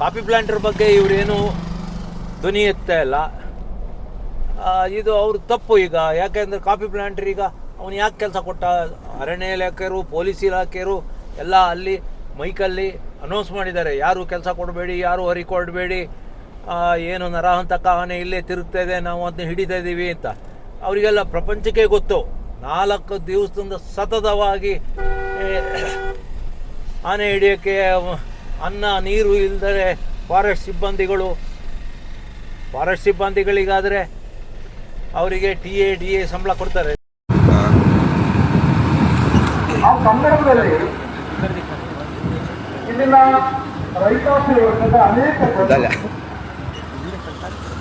Coffee planter ಬಗ್ಗೆ ಇವರೇನು ಧ್ವನಿ ಎತ್ತಾ ಇಲ್ಲ. ಇದು ಅವ್ರ ತಪ್ಪು ಈಗ. ಯಾಕೆಂದರೆ ಕಾಫಿ ಪ್ಲ್ಯಾಂಟರ್ ಈಗ ಅವನು ಯಾಕೆ ಕೆಲಸ ಕೊಟ್ಟ? ಅರಣ್ಯ ಇಲಾಖೆಯವರು, ಪೊಲೀಸ್ ಇಲಾಖೆಯವರು ಎಲ್ಲ ಅಲ್ಲಿ ಮೈಕಲ್ಲಿ ಅನೌನ್ಸ್ ಮಾಡಿದ್ದಾರೆ, ಯಾರು ಕೆಲಸ ಕೊಡಬೇಡಿ, ಯಾರು ಹೊರಿಕೊಡಬೇಡಿ, ಏನು ನರಹಂತಕ ಆನೆ ಇಲ್ಲೇ ತಿರುಗ್ತಾ ಇದೆ, ನಾವು ಅದನ್ನ ಹಿಡಿತಾ ಇದ್ದೀವಿ ಅಂತ. ಅವರಿಗೆಲ್ಲ ಪ್ರಪಂಚಕ್ಕೆ ಗೊತ್ತು. 4 ದಿವಸದಿಂದ ಸತತವಾಗಿ ಆನೆ ಹಿಡಿಯೋಕ್ಕೆ ಅನ್ನ ನೀರು ಇಲ್ಲದೆ ಫಾರೆಸ್ಟ್ ಸಿಬ್ಬಂದಿಗಳಿಗಾದರೆ ಅವರಿಗೆ DA ಸಂಬಳ ಕೊಡ್ತಾರೆ. ಆ ಸಂದರ್ಭದಲ್ಲಿ ಇಲ್ಲಿನ ರೈತಾಪಿ ವರ್ಗದ ಅನೇಕ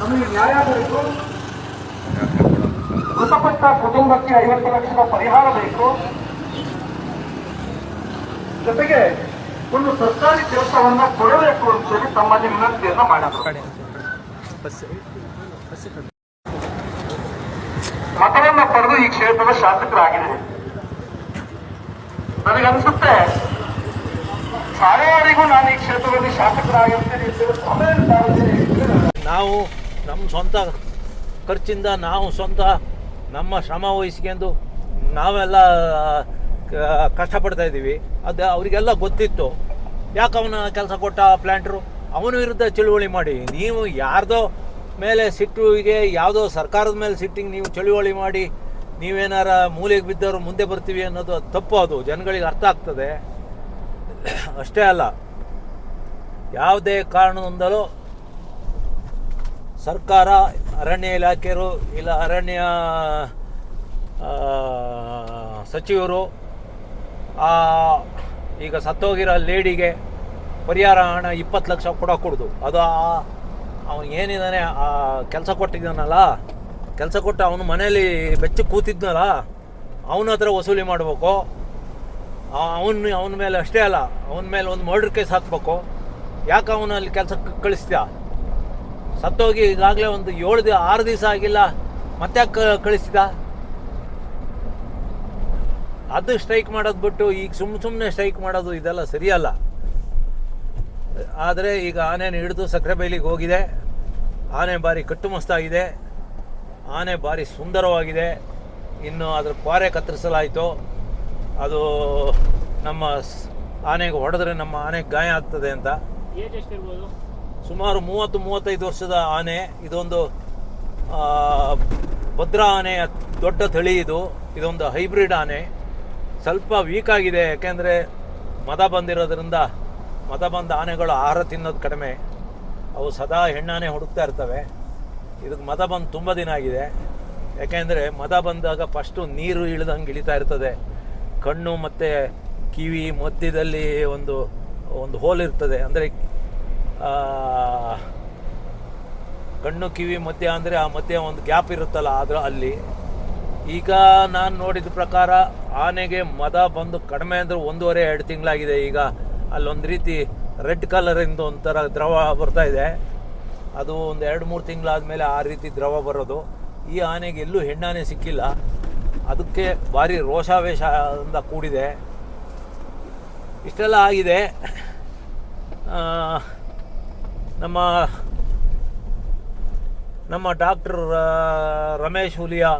ನಮಗೆ ನ್ಯಾಯ ಬೇಕು, ಮೃತಪಟ್ಟ ಕುಟುಂಬಕ್ಕೆ 50 ಲಕ್ಷದ ಪರಿಹಾರ ಬೇಕು, ಜೊತೆಗೆ ಒಂದು ಸರ್ಕಾರಿ ಕೆಲಸವನ್ನ ಕೊಡಬೇಕು ಅಂತೇಳಿ ತಮ್ಮಲ್ಲಿ ವಿನಂತಿಯನ್ನ ಮಾಡಿದರು. ಮತವನ್ನ ಪಡೆದು ಈ ಕ್ಷೇತ್ರದ ಶಾಸಕರಾಗಿದೆ. ನನಗನ್ಸುತ್ತೆ ಸಾರವಾರಿಗೂ ನಾನು ಈ ಕ್ಷೇತ್ರದಲ್ಲಿ ಶಾಸಕರಾಗಿರ್ತೇನೆ. ನಾವು ನಮ್ಮ ಸ್ವಂತ ಖರ್ಚಿಂದ ನಮ್ಮ ಶ್ರಮ ವಹಿಸ್ಕೊಂಡು ನಾವೆಲ್ಲ ಕಷ್ಟಪಡ್ತಾ ಇದ್ದೀವಿ. ಅದು ಅವರಿಗೆಲ್ಲ ಗೊತ್ತಿತ್ತು. ಯಾಕೆ ಅವನ ಕೆಲಸ ಕೊಟ್ಟ ಪ್ಲ್ಯಾಂಟ್ರು? ಅವನ ವಿರುದ್ಧ ಚಳುವಳಿ ಮಾಡಿ. ನೀವು ಯಾರ್ದೋ ಮೇಲೆ ಸಿಟ್ಟಿಗೆ, ಯಾವುದೋ ಸರ್ಕಾರದ ಮೇಲೆ ಸಿಟ್ಟಿಗೆ ನೀವು ಚಳುವಳಿ ಮಾಡಿ ನೀವೇನಾರ ಮೂಲೆಗೆ ಬಿದ್ದವರು ಮುಂದೆ ಬರ್ತೀವಿ ಅನ್ನೋದು ತಪ್ಪು. ಅದು ಜನಗಳಿಗೆ ಅರ್ಥ ಆಗ್ತದೆ. ಅಷ್ಟೇ ಅಲ್ಲ, ಯಾವುದೇ ಕಾರಣದಿಂದಲೂ ಸರ್ಕಾರ, ಅರಣ್ಯ ಇಲಾಖೆಯವರು, ಇಲ್ಲ ಅರಣ್ಯ ಸಚಿವರು ಈಗ ಸತ್ತೋಗಿರೋ ಲೇಡಿಗೆ ಪರಿಹಾರ ಹಣ 20 ಲಕ್ಷ ಕೊಡೋದು. ಅದು ಅವನು ಏನಿದ್ದಾನೆ ಕೆಲಸ ಕೊಟ್ಟಿದ್ದಾನಲ್ಲ, ಕೆಲಸ ಕೊಟ್ಟು ಅವನು ಮನೇಲಿ ಬೆಚ್ಚ ಕೂತಿದ್ನಲ್ಲ, ಅವನ ಹತ್ರ ವಸೂಲಿ ಮಾಡಬೇಕು. ಅವನ ಮೇಲೆ ಅಷ್ಟೇ ಅಲ್ಲ, ಅವನ ಮೇಲೆ ಒಂದು ಮರ್ಡರ್ ಕೇಸ್ ಹಾಕಬೇಕು. ಯಾಕೆ ಅವನಲ್ಲಿ ಕೆಲಸಕ್ಕೆ ಕಳಿಸ್ತೀಯ? ಸತ್ತೋಗಿ ಈಗಾಗಲೇ ಒಂದು 6 ದಿವಸ ಆಗಿಲ್ಲ, ಮತ್ತೆ ಕಳಿಸ್ತಿದ್ದ? ಅದು ಸ್ಟ್ರೈಕ್ ಮಾಡೋದು ಬಿಟ್ಟು ಈಗ ಸುಮ್ಮನೆ ಸ್ಟ್ರೈಕ್ ಮಾಡೋದು ಇದೆಲ್ಲ ಸರಿಯಲ್ಲ. ಆದರೆ ಈಗ ಆನೆನ ಹಿಡಿದು ಸಕ್ಕರೆಬೈಲಿಗೆ ಹೋಗಿದೆ. ಆನೆ ಭಾರಿ ಕಟ್ಟುಮಸ್ತಾಗಿದೆ, ಆನೆ ಭಾರಿ ಸುಂದರವಾಗಿದೆ. ಇನ್ನು ಅದರ ಕ್ವಾರೆ ಕತ್ತರಿಸಲಾಯಿತು. ಅದು ನಮ್ಮ ಆನೆಗೆ ಹೊಡೆದ್ರೆ ನಮ್ಮ ಆನೆಗೆ ಗಾಯ ಆಗ್ತದೆ ಅಂತ. ಸುಮಾರು 30-35 ವರ್ಷದ ಆನೆ. ಇದೊಂದು ಭದ್ರಾ ಆನೆಯ ದೊಡ್ಡ ತಳಿ. ಇದೊಂದು ಹೈಬ್ರಿಡ್ ಆನೆ. ಸ್ವಲ್ಪ ವೀಕ್ ಆಗಿದೆ, ಯಾಕೆಂದರೆ ಮದ ಬಂದಿರೋದ್ರಿಂದ. ಮದ ಬಂದ ಆನೆಗಳು ಆಹಾರ ತಿನ್ನೋದು ಕಡಿಮೆ, ಅವು ಸದಾ ಹೆಣ್ಣಾನೆ ಹುಡುಕ್ತಾ ಇರ್ತವೆ. ಇದಕ್ಕೆ ಮದ ಬಂದು ತುಂಬ ದಿನ ಆಗಿದೆ. ಯಾಕೆಂದರೆ ಮದ ಬಂದಾಗ ಫಸ್ಟು ನೀರು ಇಳಿದಂಗೆ ಇಳಿತಾ ಇರ್ತದೆ. ಕಣ್ಣು ಮತ್ತು ಕಿವಿ ಮಧ್ಯದಲ್ಲಿ ಒಂದು ಹೋಲ್ ಇರ್ತದೆ. ಅಂದರೆ ಕಣ್ಣು ಕಿವಿ ಮಧ್ಯ ಅಂದರೆ ಆ ಮಧ್ಯೆ ಒಂದು ಗ್ಯಾಪ್ ಇರುತ್ತಲ್ಲ, ಅಲ್ಲಿ. ಈಗ ನಾನು ನೋಡಿದ ಪ್ರಕಾರ ಆನೆಗೆ ಮದ ಬಂದು ಕಡಿಮೆ ಅಂದರೆ 1.5-2 ತಿಂಗಳಾಗಿದೆ. ಈಗ ಅಲ್ಲೊಂದು ರೀತಿ ರೆಡ್ ಕಲರಿಂದ ಒಂಥರ ದ್ರವ ಬರ್ತಾ ಇದೆ. ಅದು ಒಂದು 2-3 ತಿಂಗಳಾದಮೇಲೆ ಆ ರೀತಿ ದ್ರವ ಬರೋದು. ಈ ಆನೆಗೆ ಎಲ್ಲೂ ಹೆಣ್ಣಾನೆ ಸಿಕ್ಕಿಲ್ಲ. ಅದಕ್ಕೆ ಭಾರಿ ರೋಷಾವೇಶದಿಂದ ಕೂಡಿದೆ. ಇಷ್ಟೆಲ್ಲ ಆಗಿದೆ. ನಮ್ಮ ಡಾಕ್ಟರ್ ರಮೇಶ್ ಹುಲಿಯಾ,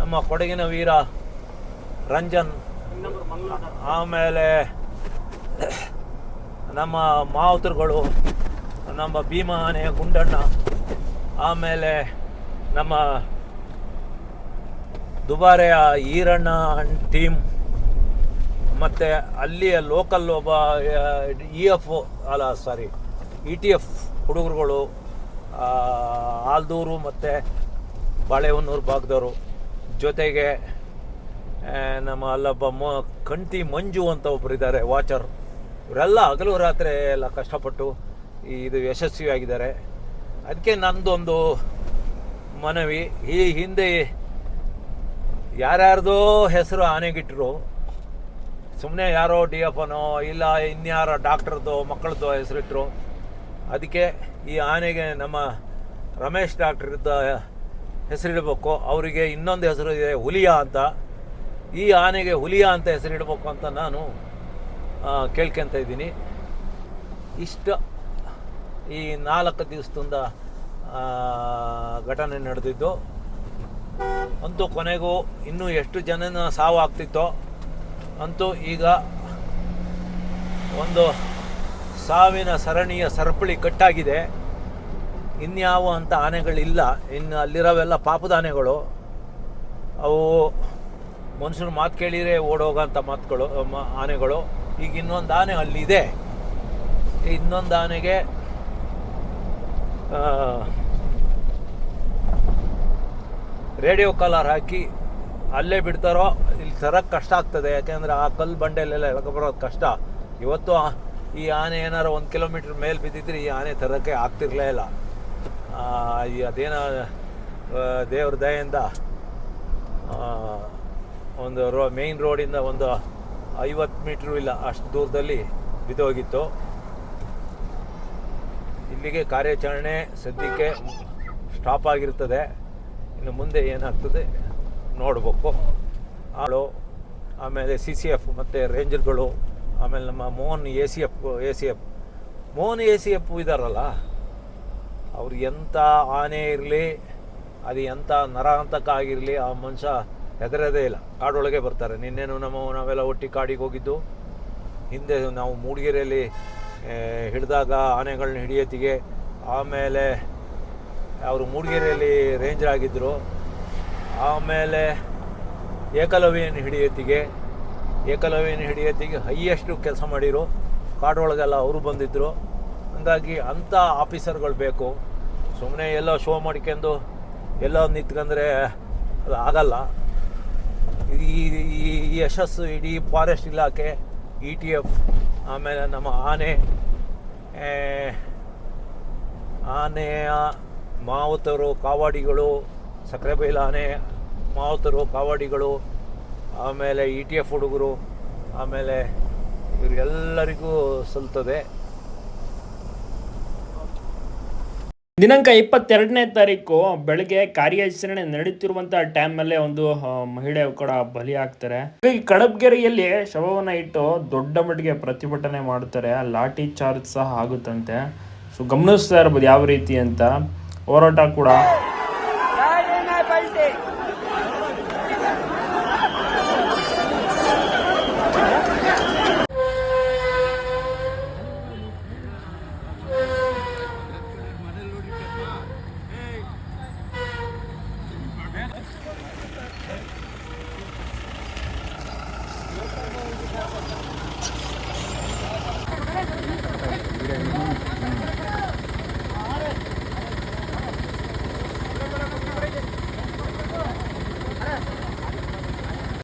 ನಮ್ಮ ಕೊಡಗಿನ ವೀರ ರಂಜನ್, ಆಮೇಲೆ ನಮ್ಮ ಮಾವುತರುಗಳು, ನಮ್ಮ ಭೀಮಾ ಆನೆ ಗುಂಡಣ್ಣ, ಆಮೇಲೆ ನಮ್ಮ ದುಬಾರೆಯ ಈರಣ್ಣ ಟೀಮ್, ಮತ್ತು ಅಲ್ಲಿಯ ಲೋಕಲ್ ಒಬ್ಬ ETF ಹುಡುಗರುಗಳು, ಆಲ್ದೂರು ಮತ್ತು ಬಾಳೆಹೊನ್ನೂರು ಭಾಗದವರು, ಜೊತೆಗೆ ನಮ್ಮ ಅಲ್ಲೊಬ್ಬ ಕಂಟಿ ಮಂಜು ಅಂತ ಒಬ್ಬರು ಇದ್ದಾರೆ, ವಾಚರ್. ಇವರೆಲ್ಲ ಹಗಲು ರಾತ್ರಿ ಎಲ್ಲ ಕಷ್ಟಪಟ್ಟು ಇದು ಯಶಸ್ವಿಯಾಗಿದ್ದಾರೆ. ಅದಕ್ಕೆ ನನ್ನದೊಂದು ಮನವಿ, ಈ ಹಿಂದೆ ಯಾರ್ಯಾರ್ದೋ ಹೆಸರು ಆನೆಗಿಟ್ಟರು, ಸುಮ್ಮನೆ ಯಾರೋ DFನೋ ಇಲ್ಲ ಇನ್ಯಾರೋ ಡಾಕ್ಟರ್ದೋ ಮಕ್ಕಳದ್ದು ಹೆಸರಿಟ್ಟರು. ಅದಕ್ಕೆ ಈ ಆನೆಗೆ ನಮ್ಮ ರಮೇಶ್ ಡಾಕ್ಟ್ರಿದ್ದ ಹೆಸರಿಡಬೇಕು. ಅವರಿಗೆ ಇನ್ನೊಂದು ಹೆಸರು ಇದೆ, ಹುಲಿಯಾ ಅಂತ. ಈ ಆನೆಗೆ ಹುಲಿಯಾ ಅಂತ ಹೆಸರಿಡಬೇಕು ಅಂತ ನಾನು ಕೇಳ್ಕೊತ ಇದ್ದೀನಿ. ಇಷ್ಟ ಈ 4 ದಿವಸದಿಂದ ಘಟನೆ ನಡೆದಿದ್ದು. ಅಂತೂ ಕೊನೆಗೂ ಇನ್ನೂ ಎಷ್ಟು ಜನನ ಸಾವು ಆಗ್ತಿತ್ತೋ ಅಂತೂ ಈಗ ಒಂದು ಸಾವಿನ ಸರಣಿಯ ಸರಪಳಿ ಕಟ್ಟಾಗಿದೆ. ಇನ್ಯಾವ ಅಂಥ ಆನೆಗಳಿಲ್ಲ. ಇನ್ನು ಅಲ್ಲಿರೋವೆಲ್ಲ ಪಾಪದ ಆನೆಗಳು. ಅವು ಮನುಷ್ಯನ ಮಾತು ಕೇಳಿದರೆ ಓಡೋಗೋಂಥ ಆನೆಗಳು. ಈಗ ಇನ್ನೊಂದು ಆನೆ ಅಲ್ಲಿದೆ. ಇನ್ನೊಂದು ಆನೆಗೆ ರೇಡಿಯೋ ಕಾಲರ್ ಹಾಕಿ ಅಲ್ಲೇ ಬಿಡ್ತಾರೋ ಇಲ್ಲಿ ತರಕ್ಕೆ ಕಷ್ಟ ಆಗ್ತದೆ. ಯಾಕೆಂದರೆ ಆ ಕಲ್ಲು ಬಂಡೆಲೆಲ್ಲ ಎಳ್ಕೊಬರೋದು ಕಷ್ಟ. ಇವತ್ತು ಈ ಆನೆ ಏನಾರು 1 ಕಿಲೋಮೀಟ್ರ್ ಮೇಲೆ ಬಿದ್ದಿದ್ರೆ ಈ ಆನೆ ತರೋಕ್ಕೆ ಆಗ್ತಿರಲೇ ಇಲ್ಲ. ಅದೇನೋ ದೇವ್ರ ದಯೆಯಿಂದ ಒಂದು ಮೇಯ್ನ್ ರೋಡಿಂದ ಒಂದು 50 ಮೀಟ್ರು ಇಲ್ಲ ಅಷ್ಟು ದೂರದಲ್ಲಿ ಬಿದ್ದೋಗಿತ್ತು. ಇಲ್ಲಿಗೆ ಕಾರ್ಯಾಚರಣೆ ಸದ್ಯಕ್ಕೆ ಸ್ಟಾಪ್ ಆಗಿರ್ತದೆ. ಇನ್ನು ಮುಂದೆ ಏನಾಗ್ತದೆ ನೋಡಬೇಕು. ಆಮೇಲೆ CCF ಮತ್ತು ರೇಂಜರ್ಗಳು, ಆಮೇಲೆ ನಮ್ಮ ಮೋಹನ್ ACF ಮೋಹನ್ ACF ಇದ್ದಾರಲ್ಲ, ಅವ್ರು ಎಂಥ ಆನೆ ಇರಲಿ, ಅದು ಎಂಥ ನರಾಂತಕ ಆಗಿರಲಿ, ಆ ಮನುಷ್ಯ ಹೆದರೋದೇ ಇಲ್ಲ. ಕಾಡೊಳಗೆ ಬರ್ತಾರೆ. ನಿನ್ನೆನೂ ನಾವೆಲ್ಲ ಒಟ್ಟಿಗೆ ಕಾಡಿಗೆ ಹೋಗಿದ್ದು. ಹಿಂದೆ ನಾವು ಮೂಡಿಗೆರೆಯಲ್ಲಿ ಹಿಡಿದಾಗ ಆನೆಗಳನ್ನ ಹಿಡಿಯೋತ್ತಿಗೆ, ಆಮೇಲೆ ಅವರು ಮೂಡಿಗೆರೆಯಲ್ಲಿ ರೇಂಜರ್ ಆಗಿದ್ದರು. ಆಮೇಲೆ ಏಕಲವ್ಯನ ಹಿಡಿಯೋತ್ತಿಗೆ ಹೈಯೆಸ್ಟು ಕೆಲಸ ಮಾಡಿರು. ಕಾಡೊಳಗೆಲ್ಲ ಅವರು ಬಂದಿದ್ದರು. ಹಾಗಾಗಿ ಅಂಥ ಆಫೀಸರ್ಗಳು ಬೇಕು. ಸುಮ್ಮನೆ ಎಲ್ಲೋ ಶೋ ಮಾಡ್ಕೊಂಡು ಎಲ್ಲೋ ನಿಂತ್ಕೊಂಡ್ರೆ ಅದು ಆಗಲ್ಲ. ಈ ಯಶಸ್ಸು ಇಡೀ ಫಾರೆಸ್ಟ್ ಇಲಾಖೆ, ETF, ಆಮೇಲೆ ನಮ್ಮ ಆನೆಯ ಮಾವುತರು, ಕಾವಾಡಿಗಳು, ಸಕ್ಕರೆಬೈಲು ಆನೆ ಮಾವುತರು, ಕಾವಾಡಿಗಳು, ಆಮೇಲೆ ETF ಹುಡುಗರು, ಆಮೇಲೆ ಇವರಿಗೆಲ್ಲರಿಗೂ ಸಲ್ತದೆ. ದಿನಾಂಕ 22ನೇ ತಾರೀಕು ಬೆಳಗ್ಗೆ ಕಾರ್ಯಾಚರಣೆ ನಡೀತಿರುವಂಥ ಟೈಮಲ್ಲೇ ಒಂದು ಮಹಿಳೆ ಕೂಡ ಬಲಿಯಾಗ್ತಾರೆ. ಈ ಕಡಬಗೆರೆಯಲ್ಲಿ ಶವವನ್ನು ಇಟ್ಟು ದೊಡ್ಡ ಮಟ್ಟಿಗೆ ಪ್ರತಿಭಟನೆ ಮಾಡ್ತಾರೆ. ಲಾಠಿ ಚಾರ್ಜ್ ಸಹ ಆಗುತ್ತಂತೆ. ಸೊ ಗಮನಿಸ್ತಾ ಇರ್ಬೋದು ಯಾವ ರೀತಿ ಅಂತ. ಹೋರಾಟ ಕೂಡ